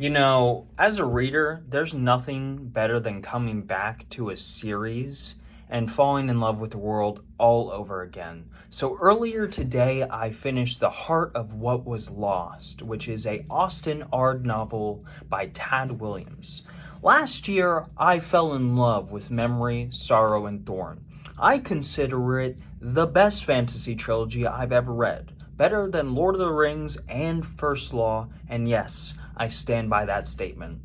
You know, as a reader, there's nothing better than coming back to a series and falling in love with the world all over again. So earlier today, I finished The Heart of What Was Lost, which is a Austen Ard novel by Tad Willams. Last year, I fell in love with Memory, Sorrow, and Thorn. I consider it the best fantasy trilogy I've ever read, better than Lord of the Rings and First Law, and yes, I stand by that statement.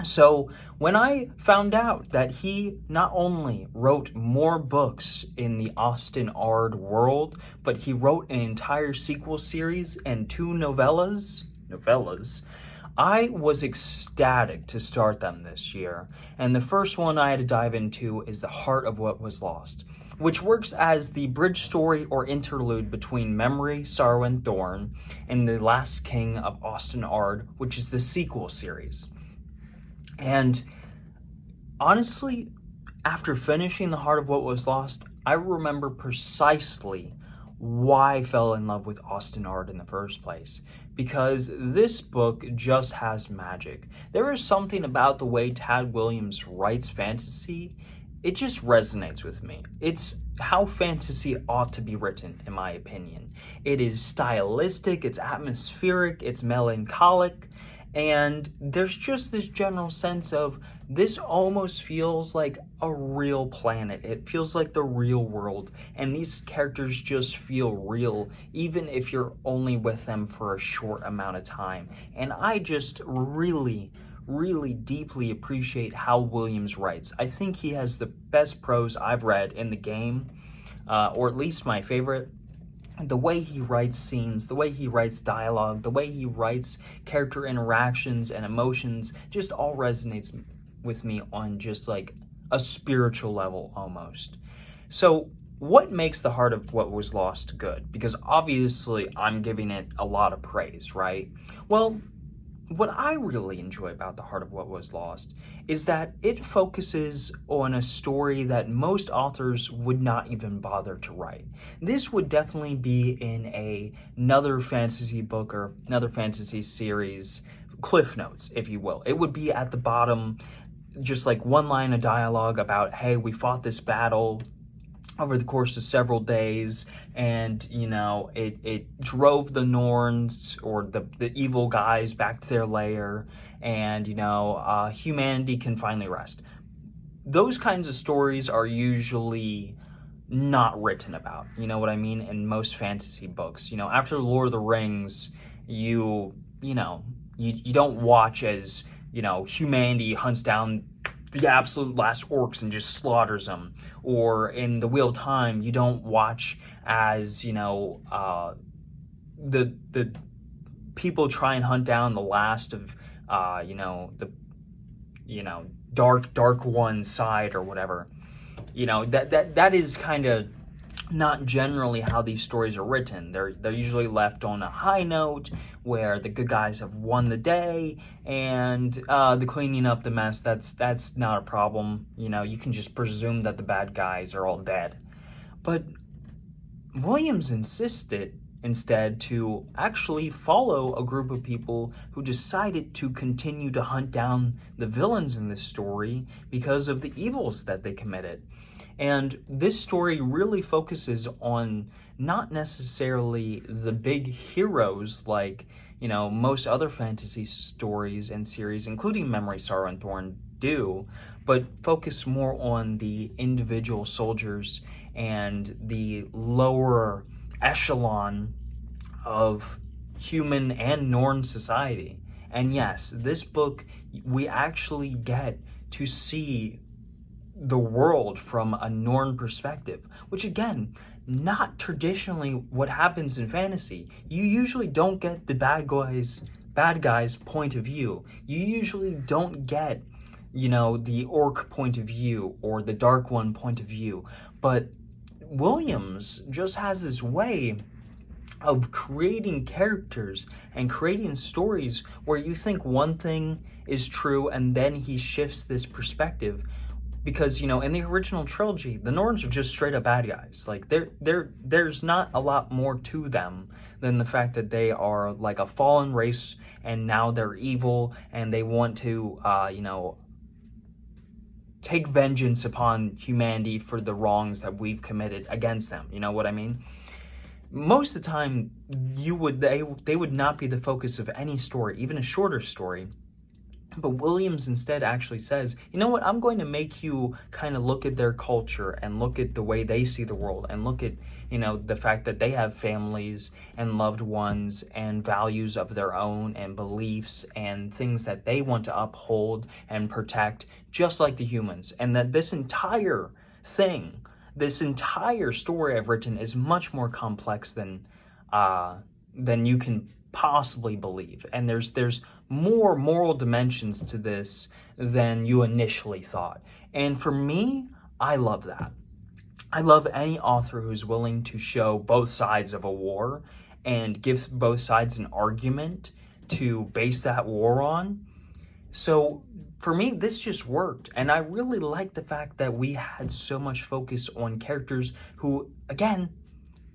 So, when I found out that he not only wrote more books in the Austen Ard world, but he wrote an entire sequel series and two novellas, I was ecstatic to start them this year. And the first one I had to dive into is The Heart of What Was Lost, which works as the bridge story or interlude between Memory, Sorrow, and Thorn and The Last King of Austen Ard, which is the sequel series. And honestly, after finishing The Heart of What Was Lost, I remember precisely why I fell in love with Austen Ard in the first place. Because this book just has magic. There is something about the way Tad Willams writes fantasy. It just resonates with me. It's how fantasy ought to be written, in my opinion. It is stylistic, it's atmospheric, it's melancholic, and there's just this general sense of this almost feels like a real planet. It feels like the real world, and these characters just feel real, even if you're only with them for a short amount of time. And I just really deeply appreciate how Willams writes. I think he has the best prose I've read in the game, or at least my favorite. The way he writes scenes, the way he writes dialogue, the way he writes character interactions and emotions just all resonates with me on just like a spiritual level almost. So what makes The Heart of What Was Lost good? Because obviously I'm giving it a lot of praise, right? Well, what I really enjoy about The Heart of What Was Lost is that it focuses on a story that most authors would not even bother to write. This would definitely be in another fantasy book or another fantasy series, Cliff Notes, if you will. It would be at the bottom, just like one line of dialogue about, hey, we fought this battle over the course of several days, and it drove the Norns or the evil guys back to their lair, and humanity can finally rest. Those kinds of stories are usually not written about, you know what I mean, in most fantasy books. After Lord of the Rings, you don't watch as humanity hunts down the absolute last orcs and just slaughters them. Or in The Wheel of Time, you don't watch as, the people try and hunt down the last of, dark one side or whatever. That is kind of not generally how these stories are written. They're usually left on a high note where the good guys have won the day, and the cleaning up the mess, that's not a problem. You can just presume that the bad guys are all dead. But Willams insisted instead to actually follow a group of people who decided to continue to hunt down the villains in this story because of the evils that they committed. And this story really focuses on not necessarily the big heroes like, most other fantasy stories and series, including Memory, Sorrow, and Thorn do, but focus more on the individual soldiers and the lower echelon of human and Norn society. And yes, this book, we actually get to see the world from a Norn perspective, which again, not traditionally what happens in fantasy. You usually don't get the bad guys point of view. You usually don't get, the orc point of view or the dark one point of view. But Willams just has this way of creating characters and creating stories where you think one thing is true and then he shifts this perspective because in the original trilogy the Norns are just straight up bad guys. Like there's not a lot more to them than the fact that they are like a fallen race and now they're evil and they want to take vengeance upon humanity for the wrongs that we've committed against them. You know what I mean? Most of the time they would not be the focus of any story, even a shorter story. But Williams instead actually says, you know what, I'm going to make you kind of look at their culture and look at the way they see the world and look at, the fact that they have families and loved ones and values of their own and beliefs and things that they want to uphold and protect, just like the humans. And that this entire thing, this entire story I've written is much more complex than you can possibly believe, and there's more moral dimensions to this than you initially thought. And for me, I love that. I love any author who's willing to show both sides of a war and give both sides an argument to base that war on. So for me, this just worked, and I really like the fact that we had so much focus on characters who, again,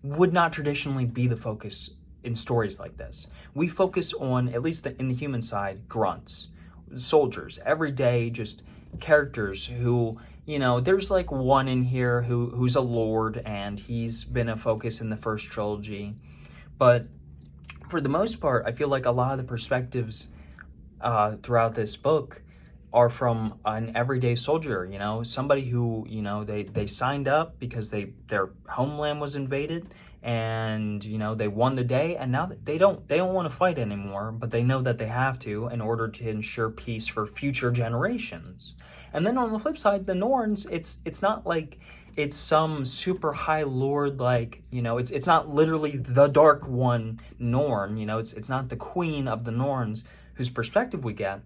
would not traditionally be the focus in stories like this. We focus on, at least in the human side, grunts, soldiers, everyday just characters who, there's like one in here who's a lord, and he's been a focus in the first trilogy. But for the most part, I feel like a lot of the perspectives throughout this book are from an everyday soldier, somebody who, they signed up because their homeland was invaded, and they won the day, and now they don't want to fight anymore, but they know that they have to in order to ensure peace for future generations. And then on the flip side, the Norns, it's not like it's some super high lord, like, it's not literally the Dark One Norn, it's not the queen of the Norns whose perspective we get.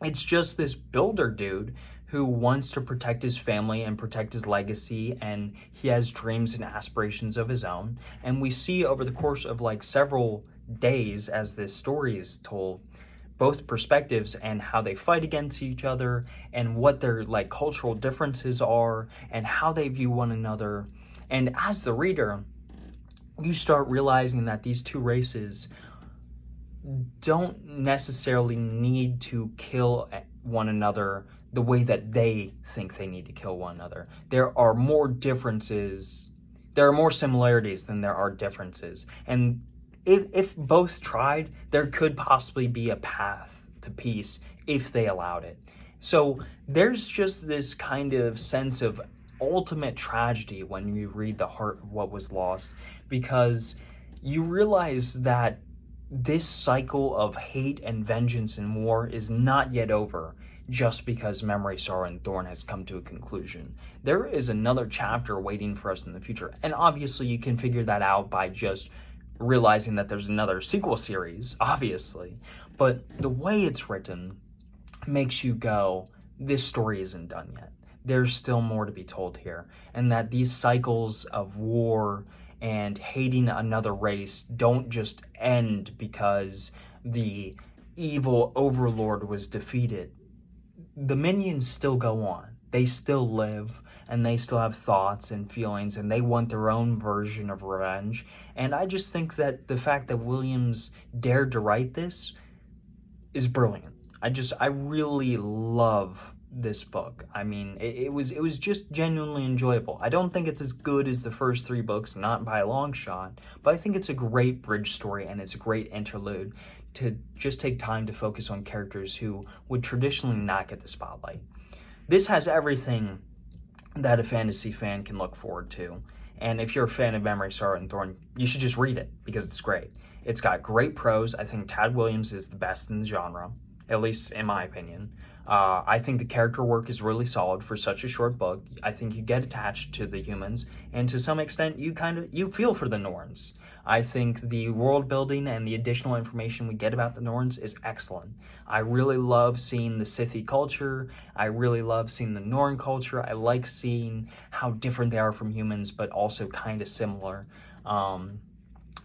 It's just this builder dude who wants to protect his family and protect his legacy, and he has dreams and aspirations of his own. And we see over the course of like several days as this story is told, both perspectives and how they fight against each other and what their like cultural differences are and how they view one another. And as the reader, you start realizing that these two races don't necessarily need to kill one another the way that they think they need to kill one another. There are more differences, there are more similarities than there are differences. And if both tried, there could possibly be a path to peace if they allowed it. So there's just this kind of sense of ultimate tragedy when you read The Heart of What Was Lost, because you realize that this cycle of hate and vengeance and war is not yet over just because Memory, Sorrow, and Thorn has come to a conclusion. There is another chapter waiting for us in the future, and obviously you can figure that out by just realizing that there's another sequel series, obviously. But the way it's written makes you go, this story isn't done yet. There's still more to be told here, and that these cycles of war and hating another race don't just end because the evil overlord was defeated. The minions still go on. They still live, and they still have thoughts and feelings, and they want their own version of revenge. And I just think that the fact that Williams dared to write this is brilliant. I really love this book. I mean, it was just genuinely enjoyable. I don't think it's as good as the first three books, not by a long shot, but I think it's a great bridge story, and it's a great interlude to just take time to focus on characters who would traditionally not get the spotlight. This has everything that a fantasy fan can look forward to, and if you're a fan of Memory, Sorrow, and Thorn, you should just read it because it's great. It's got great prose. I think Tad Willams is the best in the genre, at least in my opinion. I think the character work is really solid for such a short book. I think you get attached to the humans, and to some extent, you feel for the Norns. I think the world building and the additional information we get about the Norns is excellent. I really love seeing the Scythian culture. I really love seeing the Norn culture. I like seeing how different they are from humans, but also kind of similar.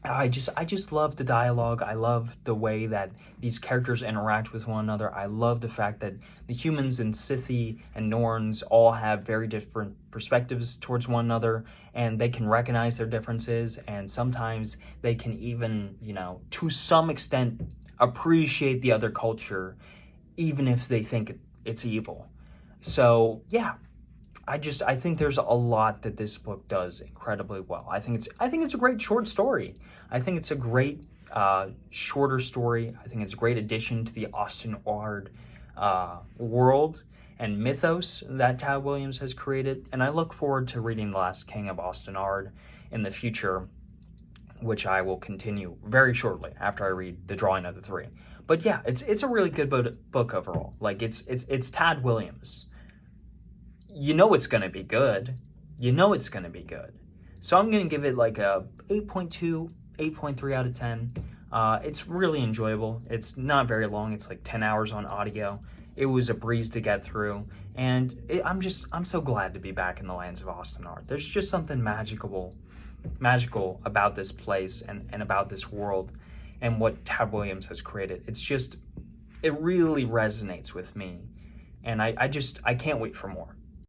I just love the dialogue. I love the way that these characters interact with one another. I love the fact that the humans and Scythi and Norns all have very different perspectives towards one another, and they can recognize their differences, and sometimes they can even, to some extent, appreciate the other culture, even if they think it's evil. So yeah, I think there's a lot that this book does incredibly well. I think it's a great short story. I think it's a great shorter story. I think it's a great addition to the Austen Ard world and mythos that Tad Williams has created. And I look forward to reading The Last King of Austen Ard in the future, which I will continue very shortly after I read The Drawing of the Three. But yeah, it's a really good book overall. Like it's Tad Williams. You know it's going to be good. You know it's going to be good. So I'm going to give it like a 8.2, 8.3 out of 10. It's really enjoyable. It's not very long. It's like 10 hours on audio. It was a breeze to get through. And I'm so glad to be back in the lands of Austen Ard. There's just something magical about this place and about this world and what Tad Williams has created. It really resonates with me. And I can't wait for more.